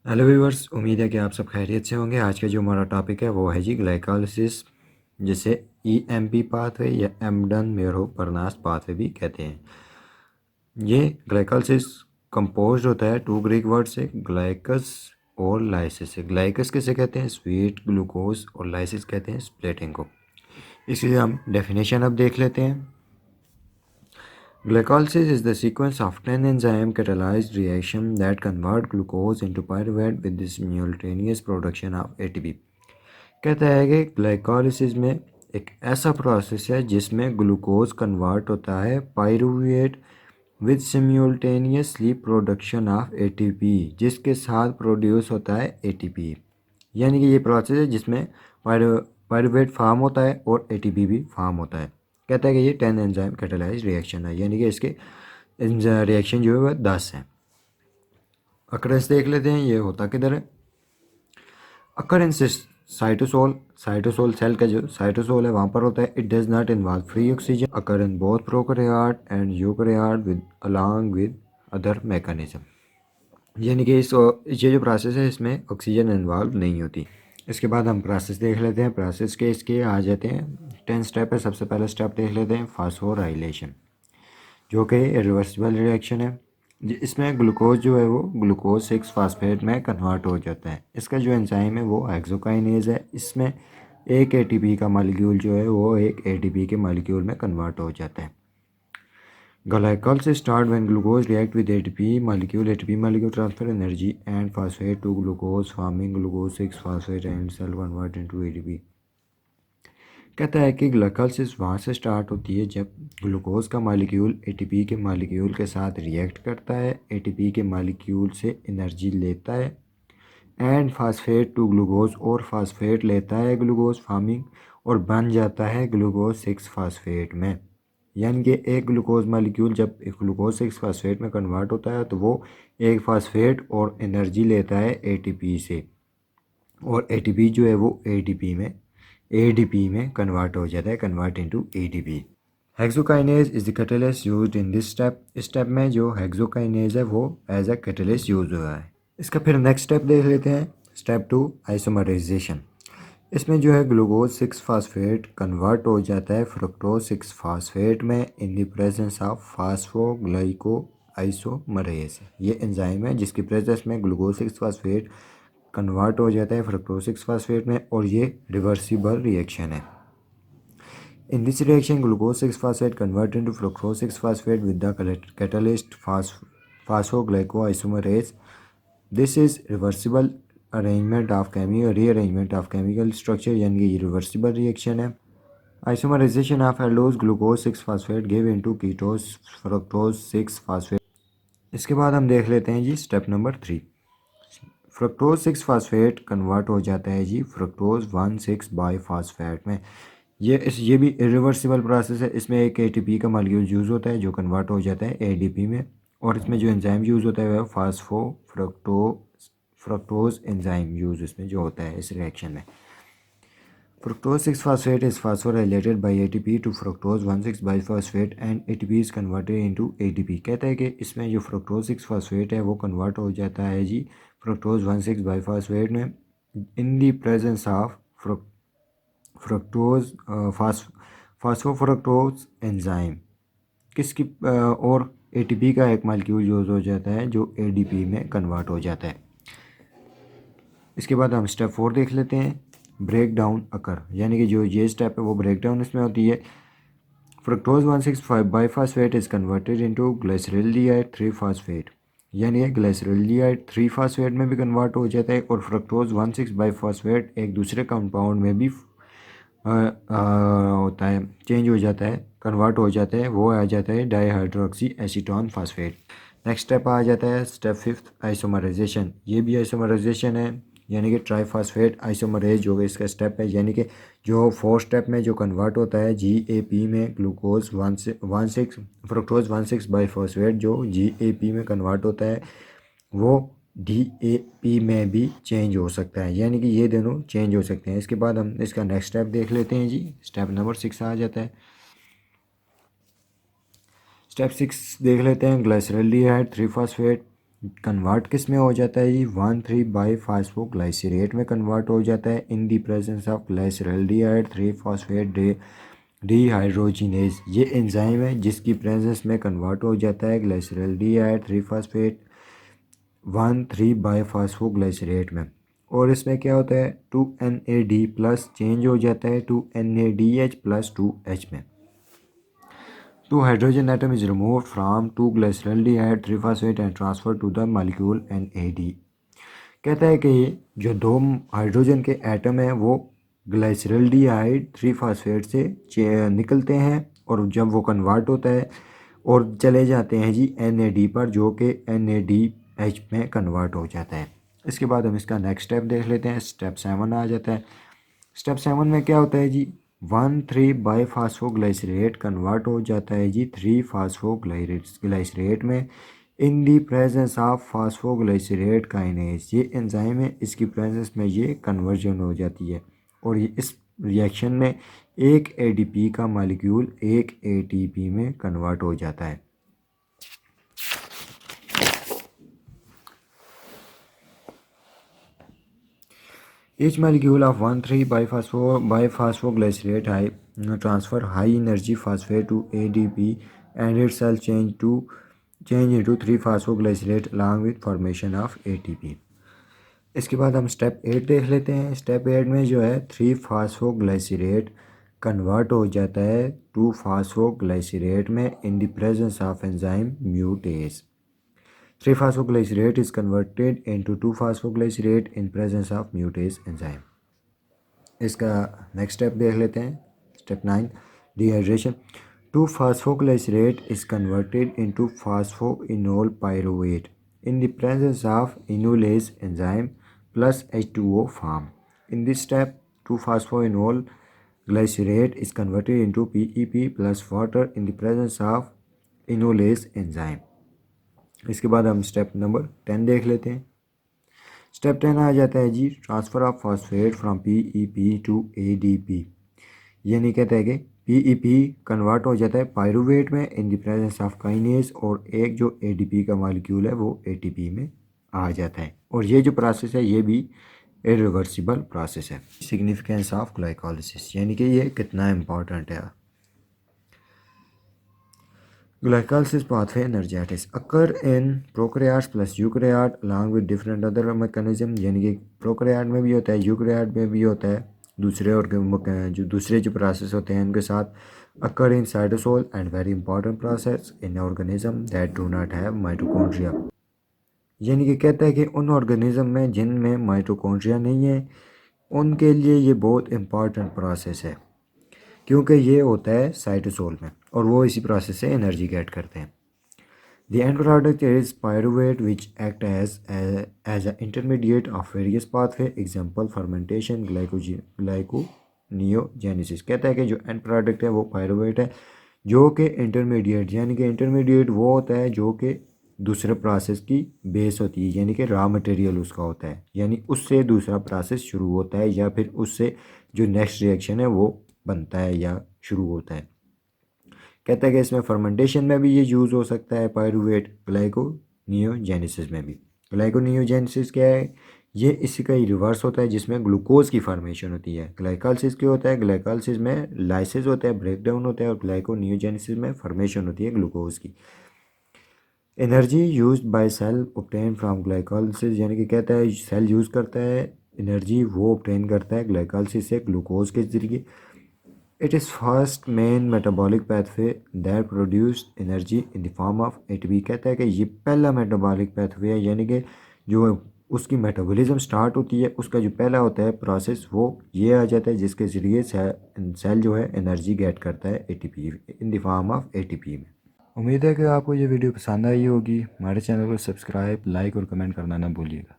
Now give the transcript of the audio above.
Hello viewers, उम्मीद है कि आप सब खैरियत से होंगे। आज का जो हमारा टॉपिक है वो है जी ग्लाइकोलिसिस, जिसे ईएमपी पाथवे या एम्डन मेरो बर्नास पाथवे भी कहते हैं। ये ग्लाइकोलिसिस कंपोज होता है टू ग्रीक वर्ड से, ग्लाइकस और लाइसिस से। ग्लाइकस किसे कहते हैं? स्वीट ग्लूकोज, और लाइसिस कहते हैं स्प्लिटिंग को। इसलिए हम डेफिनेशन अब देख लेते हैं। Glycolysis is the sequence of 10 enzyme catalyzed reaction that convert glucose into pyruvate with the simultaneous production of ATP। कहता है कि ग्लाइकोलिसिस में एक ऐसा प्रोसेस है जिसमें ग्लूकोज कन्वर्ट होता है pyruvate with simultaneously production of ATP, जिसके साथ प्रोड्यूस होता है एटीपी। यानी कि ये प्रोसेस है जिसमें पायरुवेट फार्म होता है और एटीपी भी फार्म होता है। कहता है कि ये 10 एंजाइम कैटालाइज रिएक्शन है, यानी कि इसके रिएक्शन जो है वह 10 हैं। अकरेंस देख लेते हैं, ये होता किधर है। अकरेंस साइटोसोल, साइटोसोल सेल का जो साइटोसोल है वहाँ पर होता है। It does not involve free oxygen, occur in both prokaryote and eukaryote with along with other mechanism. यानी कि ये जो प्रोसेस है इसमें ऑक्सीजन इन्वॉल्व नहीं होती। इसके बाद हम प्रोसेस देख लेते हैं। प्रोसेस के इसके आ जाते हैं 10 स्टेप है। सबसे पहला स्टेप देख लेते हैं फास्फोराइलेशन, जो कि रिवर्सिबल रिएक्शन है। इसमें ग्लूकोज जो है वो ग्लूकोज 6 फास्फेट में कन्वर्ट हो जाता है। इसका जो एंजाइम है वो हेक्सोकाइनेज है। इसमें एक एटीपी का मॉलिक्यूल जो है वो एक एटीपी के मॉलिक्यूल में कन्वर्ट हो जाता है। Glycolysis start when glucose react with ATP molecule. ATP molecule transfer energy and phosphate to glucose, forming glucose 6 phosphate and cell convert into ATP। कहता है कि ग्लाइकोलिसिस वहाँ से स्टार्ट होती है जब ग्लूकोज का मॉलिक्यूल एटीपी के मॉलिक्यूल के साथ रिएक्ट करता है, एटीपी के मॉलिक्यूल से एनर्जी लेता है एंड फास्फेट टू ग्लूकोज, और फास्फेट लेता है ग्लूकोज फार्मिंग और बन जाता है ग्लूकोज 6 फास्फेट में। यानी कि एक ग्लूकोज मॉलिक्यूल जब एक ग्लूकोज 6 फास्फेट में कन्वर्ट होता है तो वो एक फास्फेट और एनर्जी लेता है एटीपी से, और एटीपी जो है वो एडीपी में कन्वर्ट हो जाता है, convert into ATP. Hexokinase is the catalyst used in this step. इस स्टेप में जो हेक्सोकाइनेज है वो एज अ कैटलिस्ट यूज हुआ है। इसका फिर नेक्स्ट स्टेप देख लेते हैं। Step 2 isomerisation. इसमें जो है ग्लूकोज 6 फास्फेट कन्वर्ट हो जाता है फ्रुक्टोज 6 फास्फेट में in the presence of phosphoglucoisomerase. ये एंजाइम है जिसकी प्रेजेंस में ग्लूकोज 6 फास्फेट कन्वर्ट हो जाता है फ्रुक्टोज 6 फास्फेट में, और ये रिवर्सिबल रिएक्शन है। In this reaction, glucose 6-phosphate convert into fructose 6-phosphate with the catalyst phosphoglycoisomerase. This is reversible arrangement of rearrangement of chemical structure, यानी कि ये reversible reaction है। Isomerization of allose glucose 6-phosphate give into ketose fructose 6-phosphate। इसके बाद हम देख लेते हैं जी step number 3। Fructose 6 phosphate convert हो जाता है जी फ्रक्टोज 1,6 बाईफास्फेट में। ये भी इरिवर्सिबल प्रोसेस है। इसमें एक एटीपी का मॉलिक्यूल यूज़ होता है जो कन्वर्ट हो जाता है एडीपी में, और इसमें जो एंजाइम यूज़ होता है वह फ्रक्टोज एंजाइम यूज़ इसमें जो होता है इस रिएक्शन में। Fructose 6-phosphate is phosphorylated by ATP to fructose 1,6 biphosphate and ATP is converted into ADP। कहता है कि इसमें जो fructose 6 phosphate है वो कन्वर्ट हो जाता है जी fructose 1,6 biphosphate में in the presence of fructose phosphofructose enzyme किसकी और ATP का एक मालिक्यूल यूज हो जाता है जो ADP में कन्वर्ट हो जाता है। इसके बाद हम स्टेप 4 देख लेते हैं, ब्रेक डाउन अकर। यानी कि जो ये स्टेप है वो ब्रेक डाउन इसमें होती है। Fructose 1,6 bisphosphate is converted into glyceraldehyde 3 phosphate. यानी कि ग्लिसरॉल्डिहाइड 3 फास्फेट में भी कन्वर्ट हो जाता है, और फ्रक्टोज 1,6 बाईफास्फेट एक दूसरे कंपाउंड में भी होता है, चेंज हो जाता है, कन्वर्ट हो जाता है। वो आ जाता है dihydroxy acetone phosphate. Next step आ जाता है स्टेप 5 आइसोमराइजेशन। ये भी आइसोमराइजेशन है, यानी कि ट्राईफॉस्फेट आइसोमरेज जो इसका स्टेप है। यानी कि जो 4 स्टेप में जो कन्वर्ट होता है GAP में ग्लूकोज 1,6 फ्रुक्टोज 1,6 बाईफॉस्फेट जो GAP में कन्वर्ट होता है वो DAP में भी चेंज हो सकता है। यानी कि ये दोनों चेंज हो सकते हैं। इसके बाद हम इसका नेक्स्ट स्टेप देख लेते हैं जी। स्टेप नंबर 6 आ जाता है। स्टेप 6 देख लेते हैं, ग्लिसरॉल्डिहाइड 3 फास्फेट कन्वर्ट किस में हो जाता है जी, 1,3-बाईफॉस्फोग्लाइसरेट में कन्वर्ट हो जाता है in the presence of glyceraldehyde three phosphate dehydrogenase. ये एंजाइम है जिसकी प्रेजेंस में कन्वर्ट हो जाता है ग्लाइसरल्डिहाइड 3-फॉस्फेट 1,3-बाईफॉस्फोग्लाइसरेट में। और इसमें क्या होता है 2NAD प्लस चेंज हो जाता है 2NADH प्लस 2H में। 2 hydrogen atom is removed from 2-glyceraldehyde 3-phosphate and transferred to the molecule NAD। कहता है कि जो दो हाइड्रोजन के एटम हैं वो ग्लाइसरल्डिहाइड 3-फॉस्फेट से निकलते हैं और जब वो कन्वर्ट होता है और चले जाते हैं जी NAD पर, जो कि NADH में कन्वर्ट हो जाता है। इसके बाद हम इसका नेक्स्ट स्टेप देख लेते हैं। स्टेप 7 आ जाता है। स्टेप 7 में क्या होता है जी, 1,3-बाईफॉस्फोग्लाइसरेट कन्वर्ट हो जाता है जी 3-फॉस्फोग्लाइसरेट में in the presence of phosphoglycerate kinase. ये एंजाइम है, इसकी प्रेजेंस में ये कन्वर्जन हो जाती है और ये इस रिएक्शन में एक ADP का मॉलिक्यूल एक ATP में कन्वर्ट हो जाता है। Each molecule of 1,3-biphosphoglycerate transfer high energy phosphate to ADP and its cell change into 3-phosphoglycerate along with formation of ATP। इसके बाद हम स्टेप 8 देख लेते हैं। स्टेप 8 में जो है 3-फॉस्फोग्लाइसरेट कन्वर्ट हो जाता है 2-फॉस्फोग्लाइसरेट में in the presence of enzyme म्यूटेज। 3-phosphoglycerate is converted into 2-phosphoglycerate in presence of mutase enzyme। इसका नेक्स्ट स्टेप देख लेते हैं। Step 9 dehydration. 2-phosphoglycerate is converted into phosphoenol pyruvate in the presence of enolase enzyme plus H2O form। In this step 2-phosphoenol glycerate is converted into PEP plus water in the presence of enolase enzyme। इसके बाद हम step number 10 देख लेते हैं। Step 10 आ जाता है जी transfer of phosphate from PEP to ADP। यानी कहता है कि PEP कन्वर्ट हो जाता है पायरुवेट में in the presence of kinase और एक जो ADP का मॉलिक्यूल है वो ATP में आ जाता है। और ये जो प्रोसेस है ये भी इरिवर्सिबल प्रोसेस है। सिग्निफिकेंस ऑफ ग्लाइकोलिसिस, यानी कि ये कितना इम्पॉर्टेंट है। Glycolysis pathway energetics occur in prokaryotes plus eukaryote along with different other mechanism। यानी कि प्रोकैरियोट में भी होता है, यूकैरियोट में भी होता है, दूसरे जो प्रोसेस होते हैं उनके साथ। occur in cytosol and very important process in organism that do not have mitochondria। यानी कि कहता है कि उन ऑर्गेनिज्म में जिनमें माइटोकॉन्ड्रिया नहीं है उनके लिए ये बहुत इम्पॉर्टेंट प्रोसेस है, क्योंकि ये होता है साइटोसोल में और वो इसी प्रोसेस से एनर्जी गेट करते हैं। The end product is pyruvate which act as a intermediate of various pathway. Example fermentation, gluconeogenesis. कहता है कि जो एंड प्रोडक्ट है वो पायरुवेट है जो कि इंटरमीडिएट, यानी कि इंटरमीडिएट वो होता है जो कि दूसरे प्रोसेस की बेस होती है, यानी कि रॉ मटेरियल उसका होता है, यानी उससे दूसरा प्रोसेस शुरू होता है या फिर उससे जो नेक्स्ट रिएक्शन है वो बनता है या शुरू होता है। कहता है कि इसमें फर्मेंटेशन में भी ये यूज़ हो सकता है पायरुवेट, ग्लाइकोनियोजेनेसिस में भी। ग्लाइकोनियोजेनेसिस क्या है, ये इसी का ही रिवर्स होता है जिसमें ग्लूकोज की फॉर्मेशन होती है। ग्लाइकोलिसिस क्या होता है, ग्लाइकोलिसिस में लाइसिस होता है, ब्रेकडाउन होता है, और ग्लाइकोनियोजेनेसिस में फॉर्मेशन होती है ग्लूकोज की। Energy used by cell obtain from glycolysis, यानी कि कहता है सेल यूज़ करता है एनर्जी वो ऑब्टेन करता है ग्लाइकोलिसिस से ग्लूकोज के ज़रिए। It is first main metabolic pathway that produce energy in the form of ATP। कहता है कि ये पहला मेटाबॉलिक pathway है, यानी कि जो उसकी मेटाबॉलिज्म स्टार्ट होती है उसका जो पहला होता है प्रोसेस वो ये आ जाता है जिसके ज़रिए सेल जो है एनर्जी गेट करता है ATP in the form of ATP में। उम्मीद है कि आपको ये वीडियो पसंद आई होगी। हमारे चैनल को सब्सक्राइब, लाइक और कमेंट करना ना भूलिएगा।